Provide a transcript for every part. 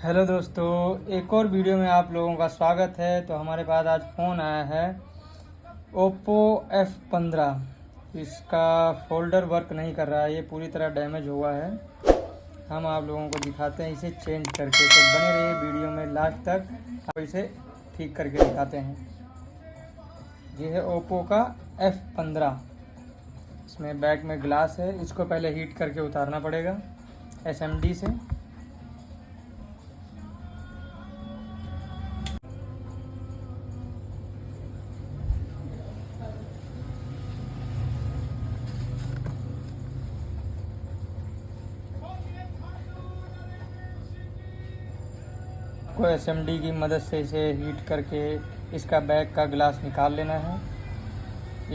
Hello दोस्तों, एक और वीडियो में आप लोगों का स्वागत है। तो हमारे पास आज फ़ोन आया है ओप्पो F15। इसका फोल्डर वर्क नहीं कर रहा है, ये पूरी तरह डैमेज हुआ है। हम आप लोगों को दिखाते हैं इसे चेंज करके, तो बने रहिए वीडियो में लास्ट तक। आप इसे ठीक करके दिखाते हैं। ये है ओप्पो का F15। इसमें बैक में ग्लास है, इसको पहले हीट करके उतारना पड़ेगा SMD से। को SMD की मदद से इसे हीट करके इसका बैक का ग्लास निकाल लेना है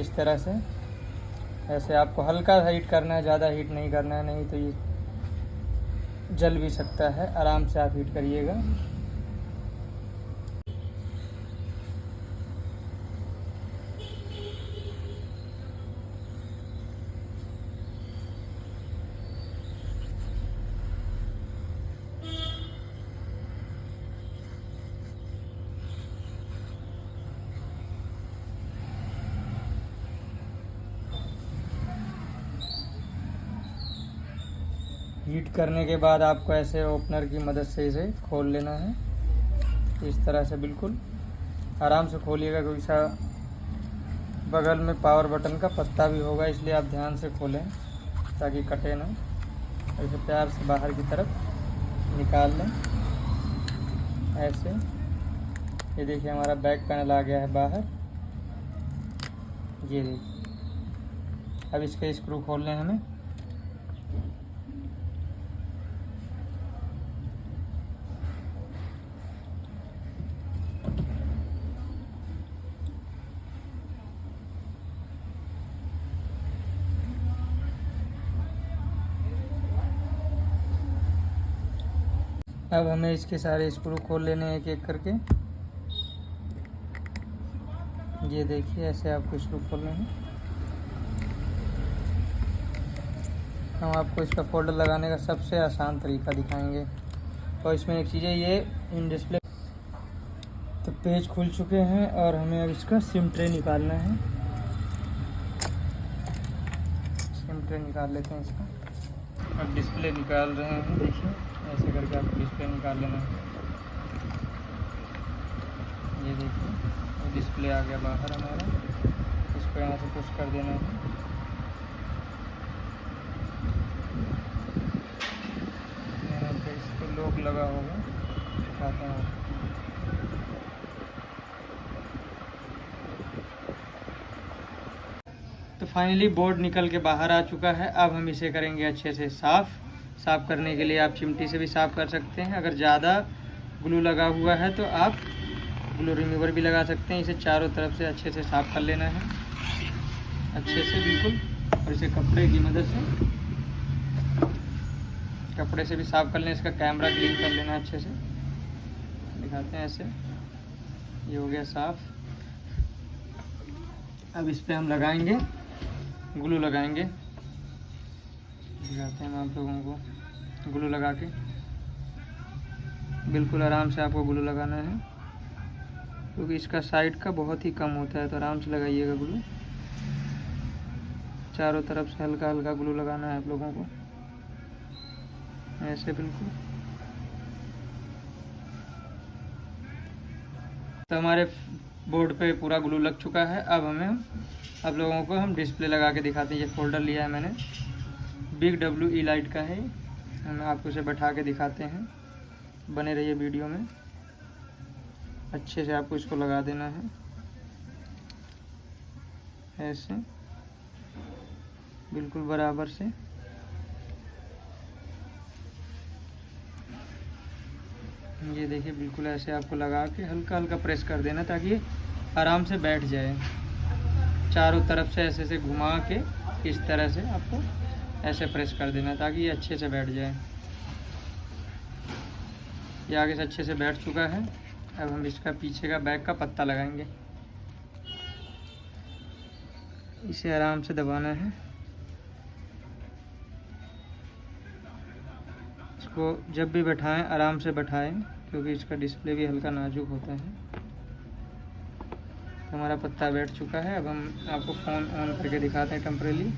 इस तरह से। ऐसे आपको हल्का हीट करना है, ज़्यादा हीट नहीं करना है, नहीं तो ये जल भी सकता है। आराम से आप हीट करिएगा। हीट करने के बाद आपको ऐसे ओपनर की मदद से इसे खोल लेना है इस तरह से। बिल्कुल आराम से खोलिएगा, क्योंकि सा बगल में पावर बटन का पत्ता भी होगा, इसलिए आप ध्यान से खोलें ताकि कटे ना। ऐसे प्यार से बाहर की तरफ निकाल लें ऐसे। ये देखिए हमारा बैक पैनल आ गया है बाहर। ये देखिए, अब इसके स्क्रू खोलने हैं हमें। अब हमें इसके सारे स्क्रू खोल लेने हैं एक एक करके। ये देखिए ऐसे आपको स्क्रू खोलने हैं। हम आपको इसका फोल्डर लगाने का सबसे आसान तरीका दिखाएंगे। और इसमें एक चीज़ है, ये इन डिस्प्ले तो पेज खुल चुके हैं और हमें अब इसका सिम ट्रे निकालना है। सिम ट्रे निकाल लेते हैं इसका। अब डिस्प्ले निकाल रहे हैं, देखिए ऐसे करके आपको डिस्प्ले निकाल लेना है। ये देखिए डिस्प्ले आ गया बाहर हमारा। इसको यहाँ से पुश कर देना है। यहाँ पे इसको लॉक लगा होगा, दिखाता हूँ। तो फाइनली बोर्ड निकल के बाहर आ चुका है। अब हम इसे करेंगे अच्छे से साफ़ करने के लिए आप चिमटी से भी साफ़ कर सकते हैं। अगर ज़्यादा ग्लू लगा हुआ है तो आप ग्लू रिमूवर भी लगा सकते हैं। इसे चारों तरफ से अच्छे से साफ़ कर लेना है अच्छे से बिल्कुल। और इसे कपड़े की मदद से, कपड़े से भी साफ़ कर लें। इसका कैमरा क्लीन कर लेना अच्छे से। दिखाते हैं ऐसे। ये हो गया साफ़। अब इस पर हम लगाएंगे ग्लू लगाएंगे। दिखाते हैं हम आप लोगों को ग्लू लगा के। बिल्कुल आराम से आपको ग्लू लगाना है, क्योंकि इसका साइड का बहुत ही कम होता है। तो आराम से लगाइएगा ग्लू। चारों तरफ से हल्का हल्का ग्लू लगाना है आप लोगों को ऐसे बिल्कुल। तो हमारे बोर्ड पे पूरा ग्लू लग चुका है। अब आप लोगों को हम डिस्प्ले लगा के दिखाते हैं। ये फोल्डर लिया है मैंने, बिग WE लाइट का है। हम आपको इसे बैठा के दिखाते हैं। बने रहिए वीडियो में। अच्छे से आपको इसको लगा देना है ऐसे बिल्कुल बराबर से। ये देखिए बिल्कुल ऐसे आपको लगा के हल्का हल्का प्रेस कर देना, ताकि ये आराम से बैठ जाए। चारों तरफ से ऐसे से घुमा के इस तरह से आपको ऐसे प्रेस कर देना, ताकि ये अच्छे से बैठ जाए। ये आगे से अच्छे से बैठ चुका है। अब हम इसका पीछे का बैक का पत्ता लगाएंगे। इसे आराम से दबाना है। इसको जब भी बैठाएं आराम से बैठाएं, क्योंकि इसका डिस्प्ले भी हल्का नाजुक होता है। तो हमारा पत्ता बैठ चुका है। अब हम आपको फ़ोन ऑन करके दिखाते हैं टेम्परेली,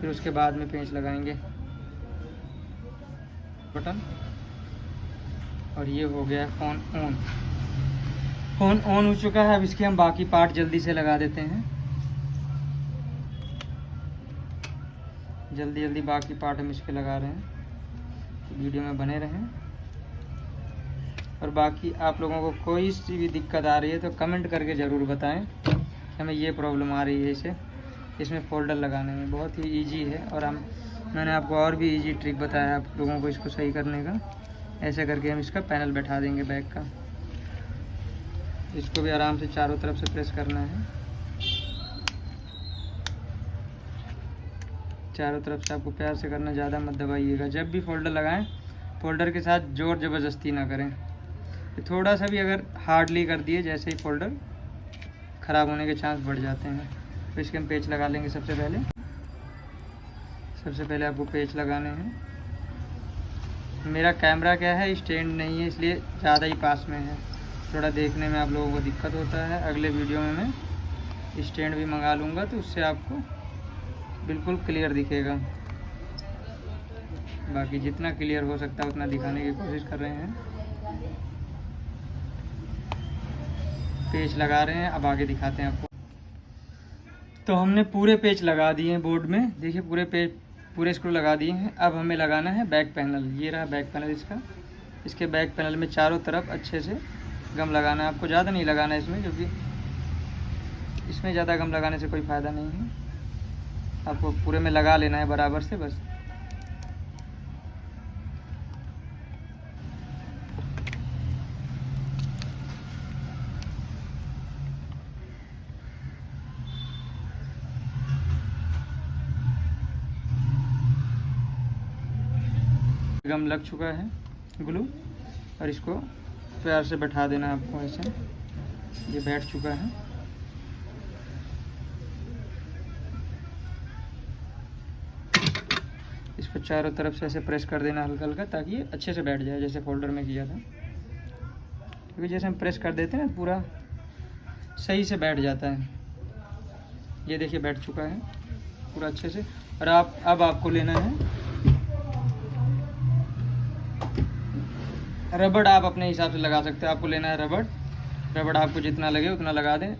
फिर उसके बाद में पेंच लगाएंगे बटन। और ये हो गया फ़ोन ऑन। फ़ोन ऑन हो चुका है। अब इसके हम बाकी पार्ट जल्दी से लगा देते हैं। जल्दी जल्दी बाकी पार्ट हम इसके लगा रहे हैं, तो वीडियो में बने रहें। और बाकी आप लोगों को कोई सी भी दिक्कत आ रही है तो कमेंट करके ज़रूर बताएं कि हमें ये प्रॉब्लम आ रही है इसमें फ़ोल्डर लगाने में। बहुत ही इजी है, और मैंने आपको और भी इजी ट्रिक बताया आप लोगों को इसको सही करने का। ऐसे करके हम इसका पैनल बैठा देंगे बैक का। इसको भी आराम से चारों तरफ से प्रेस करना है। चारों तरफ से आपको प्यार से करना, ज़्यादा मत दबाइएगा। जब भी फ़ोल्डर लगाएं, फ़ोल्डर के साथ ज़ोर ज़बरदस्ती ना करें। थोड़ा सा भी अगर हार्डली कर दिए, जैसे ही फ़ोल्डर ख़राब होने के चांस बढ़ जाते हैं। तो इसके हम पेच लगा लेंगे। सबसे पहले आपको पेच लगाने हैं। मेरा कैमरा क्या है, स्टैंड नहीं है, इसलिए ज़्यादा ही पास में है, थोड़ा देखने में आप लोगों को दिक्कत होता है। अगले वीडियो में मैं स्टैंड भी मंगा लूँगा, तो उससे आपको बिल्कुल क्लियर दिखेगा। बाकी जितना क्लियर हो सकता है उतना दिखाने की कोशिश कर रहे हैं। पेच लगा रहे हैं, अब आगे दिखाते हैं आपको। तो हमने पूरे पेच लगा दिए हैं बोर्ड में। देखिए पूरे स्क्रू लगा दिए हैं। अब हमें लगाना है बैक पैनल। ये रहा बैक पैनल इसका। इसके बैक पैनल में चारों तरफ अच्छे से गम लगाना है। आपको ज़्यादा नहीं लगाना है इसमें, क्योंकि इसमें ज़्यादा गम लगाने से कोई फ़ायदा नहीं है। आपको पूरे में लगा लेना है बराबर से बस। गम लग चुका है ग्लू, और इसको प्यार से बैठा देना है आपको ऐसे। ये बैठ चुका है। इसको चारों तरफ से ऐसे प्रेस कर देना हल्का हल्का, ताकि ये अच्छे से बैठ जाए, जैसे फोल्डर में किया था। क्योंकि जैसे हम प्रेस कर देते हैं ना, पूरा सही से बैठ जाता है। ये देखिए बैठ चुका है पूरा अच्छे से। और अब आपको लेना है रबड़। आप अपने हिसाब से लगा सकते हैं। आपको लेना है रबड़ आपको जितना लगे उतना लगा दें।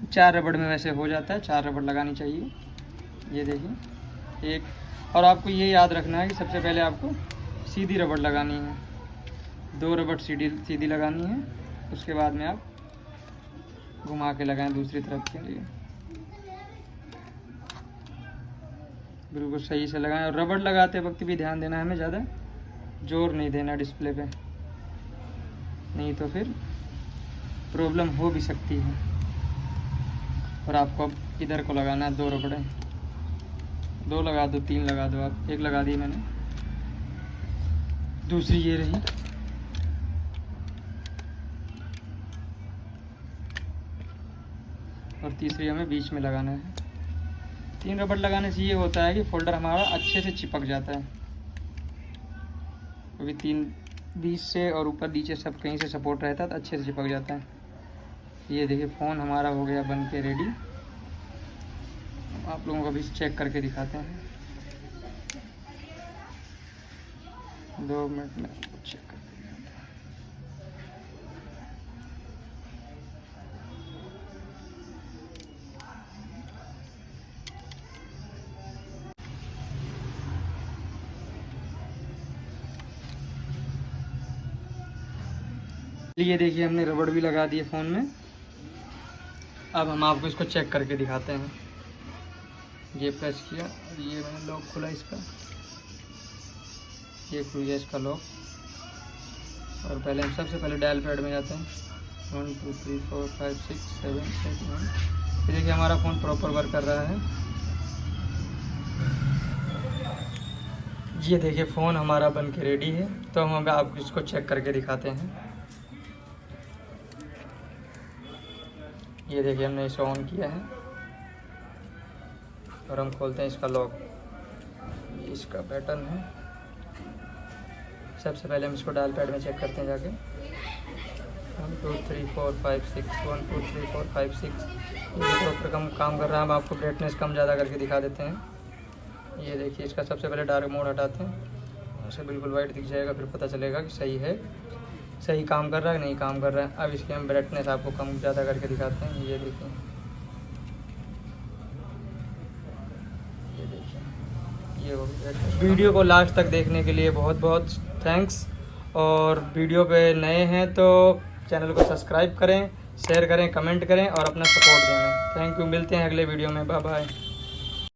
4 रबड़ में वैसे हो जाता है, 4 रबड़ लगानी चाहिए। ये देखिए एक। और आपको ये याद रखना है कि सबसे पहले आपको सीधी रबड़ लगानी है। 2 रबड़ सीधी लगानी है। उसके बाद में आप घुमा के लगाएं दूसरी तरफ के लिए। बिल्कुल सही से लगाएं। और रबड़ लगाते वक्त भी ध्यान देना है, हमें ज़्यादा जोर नहीं देना डिस्प्ले पे, नहीं तो फिर प्रॉब्लम हो भी सकती है। और आपको अब इधर को लगाना है 2 रबड़े। 2 लगा दो, 3 लगा दो आप। 1 लगा दी मैंने, दूसरी ये रही। और तीसरी हमें बीच में लगाना है। 3 रबड़ लगाने से ये होता है कि फोल्डर हमारा अच्छे से चिपक जाता है। क्योंकि 3 बीच से और ऊपर नीचे सब कहीं से सपोर्ट रहता है, तो अच्छे से चिपक जाता है। ये देखिए फ़ोन हमारा हो गया बन के रेडी। आप लोगों को भी चेक करके दिखाते हैं। 2 मिनट में चेक करके दिखाते हैं। ये देखिए हमने रबड़ भी लगा दिए फ़ोन में। अब हम आपको इसको चेक करके दिखाते हैं। ये प्रेस किया, ये मैंने लॉक खुला इसका, ये खुल गया इसका लॉक। और पहले हम सबसे पहले डायल पैड में जाते हैं। 1 2 3 4 5 6 7 8 9। ये देखिए हमारा फ़ोन प्रॉपर वर्क कर रहा है। ये देखिए फ़ोन हमारा बन के रेडी है। तो हम आपको इसको चेक करके दिखाते हैं। ये देखिए हमने इसे ऑन किया है और हम खोलते हैं इसका लॉक। ये इसका पैटर्न है, सबसे पहले हम इसको डायल पैड में चेक करते हैं जाके। 1 2 3 4 5 6 1 2 3 4 5 6 ये प्रॉपर कम काम कर रहा है। हम आपको ब्राइटनेस कम ज़्यादा करके दिखा देते हैं। ये देखिए, इसका सबसे पहले डार्क मोड हटाते हैं, उसे बिल्कुल वाइट दिख जाएगा, फिर पता चलेगा कि सही है, सही काम कर रहा है नहीं काम कर रहा है। अब इसकी हम ब्राइटनेस आपको कम ज़्यादा करके दिखाते हैं। ये देखिए, ये हो गया। वीडियो को लास्ट तक देखने के लिए बहुत बहुत थैंक्स। और वीडियो पे नए हैं तो चैनल को सब्सक्राइब करें, शेयर करें, कमेंट करें और अपना सपोर्ट दें। Thank you. मिलते हैं अगले वीडियो में। Bye bye.